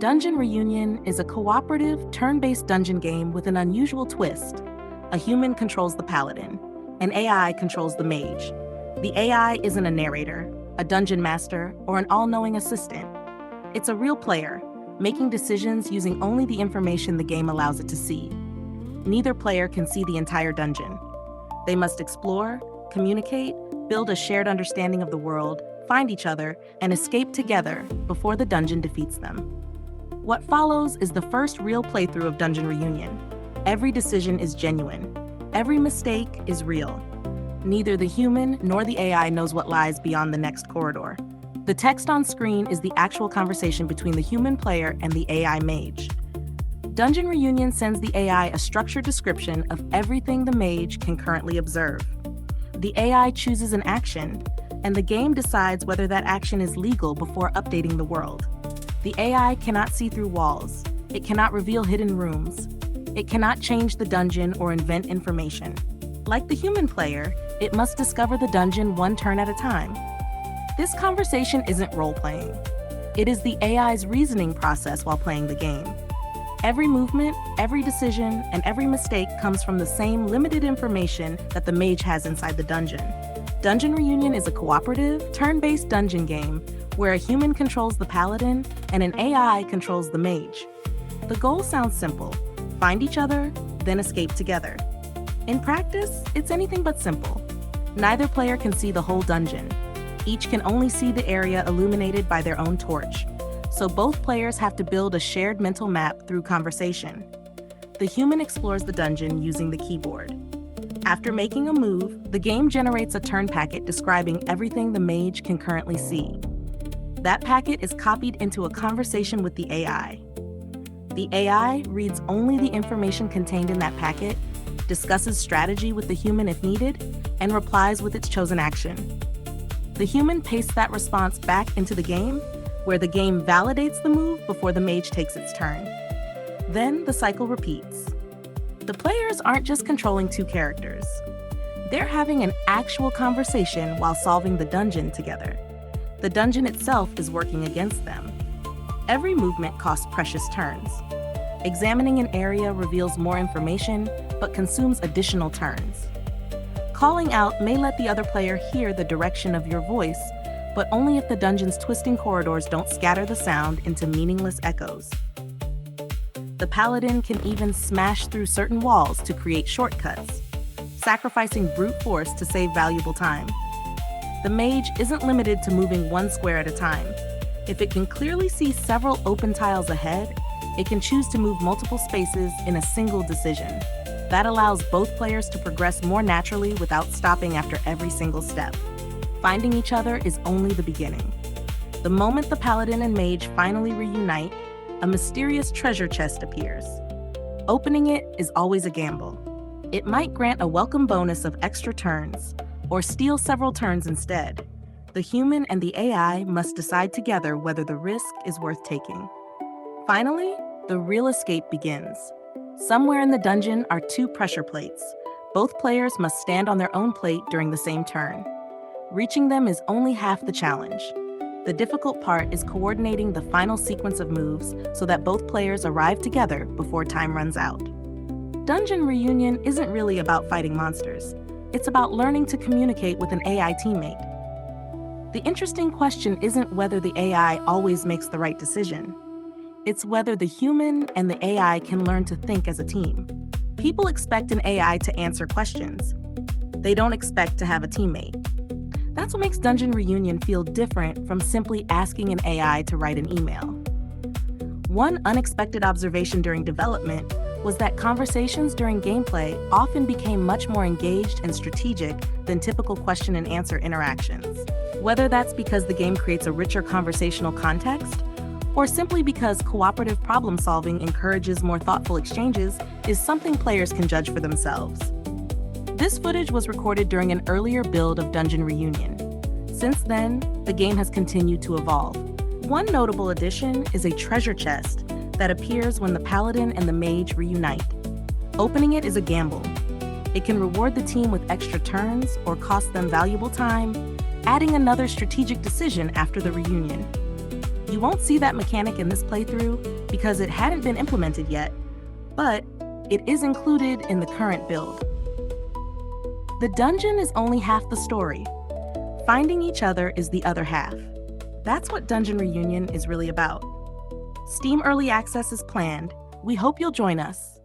Dungeon Reunion is a cooperative, turn-based dungeon game with an unusual twist. A human controls the Paladin, an AI controls the Mage. The AI isn't a narrator, a dungeon master, or an all-knowing assistant. It's a real player, making decisions using only the information the game allows it to see. Neither player can see the entire dungeon. They must explore, communicate, build a shared understanding of the world, find each other, and escape together before the dungeon defeats them. What follows is the first real playthrough of Dungeon Reunion. Every decision is genuine. Every mistake is real. Neither the human nor the AI knows what lies beyond the next corridor. The text on screen is the actual conversation between the human player and the AI mage. Dungeon Reunion sends the AI a structured description of everything the mage can currently observe. The AI chooses an action, and the game decides whether that action is legal before updating the world. The AI cannot see through walls. It cannot reveal hidden rooms. It cannot change the dungeon or invent information. Like the human player, it must discover the dungeon one turn at a time. This conversation isn't role-playing. It is the AI's reasoning process while playing the game. Every movement, every decision, and every mistake comes from the same limited information that the mage has inside the dungeon. Dungeon Reunion is a cooperative, turn-based dungeon game where a human controls the paladin and an AI controls the mage. The goal sounds simple: find each other, then escape together. In practice, it's anything but simple. Neither player can see the whole dungeon. Each can only see the area illuminated by their own torch, so both players have to build a shared mental map through conversation. The human explores the dungeon using the keyboard. After making a move, the game generates a turn packet describing everything the mage can currently see. That packet is copied into a conversation with the AI. The AI reads only the information contained in that packet, discusses strategy with the human if needed, and replies with its chosen action. The human pastes that response back into the game, where the game validates the move before the mage takes its turn. Then the cycle repeats. The players aren't just controlling two characters. They're having an actual conversation while solving the dungeon together. The dungeon itself is working against them. Every movement costs precious turns. Examining an area reveals more information, but consumes additional turns. Calling out may let the other player hear the direction of your voice, but only if the dungeon's twisting corridors don't scatter the sound into meaningless echoes. The paladin can even smash through certain walls to create shortcuts, sacrificing brute force to save valuable time. The mage isn't limited to moving one square at a time. If it can clearly see several open tiles ahead, it can choose to move multiple spaces in a single decision. That allows both players to progress more naturally without stopping after every single step. Finding each other is only the beginning. The moment the paladin and mage finally reunite, a mysterious treasure chest appears. Opening it is always a gamble. It might grant a welcome bonus of extra turns, or steal several turns instead. The human and the AI must decide together whether the risk is worth taking. Finally, the real escape begins. Somewhere in the dungeon are two pressure plates. Both players must stand on their own plate during the same turn. Reaching them is only half the challenge. The difficult part is coordinating the final sequence of moves so that both players arrive together before time runs out. Dungeon Reunion isn't really about fighting monsters. It's about learning to communicate with an AI teammate. The interesting question isn't whether the AI always makes the right decision. It's whether the human and the AI can learn to think as a team. People expect an AI to answer questions. They don't expect to have a teammate. That's what makes Dungeon Reunion feel different from simply asking an AI to write an email. One unexpected observation during development was that conversations during gameplay often became much more engaged and strategic than typical question and answer interactions. Whether that's because the game creates a richer conversational context, or simply because cooperative problem solving encourages more thoughtful exchanges, is something players can judge for themselves. This footage was recorded during an earlier build of Dungeon Reunion. Since then, the game has continued to evolve. One notable addition is a treasure chest that appears when the paladin and the mage reunite. Opening it is a gamble. It can reward the team with extra turns or cost them valuable time, adding another strategic decision after the reunion. You won't see that mechanic in this playthrough because it hadn't been implemented yet, but it is included in the current build. The dungeon is only half the story. Finding each other is the other half. That's what Dungeon Reunion is really about. Steam Early Access is planned. We hope you'll join us.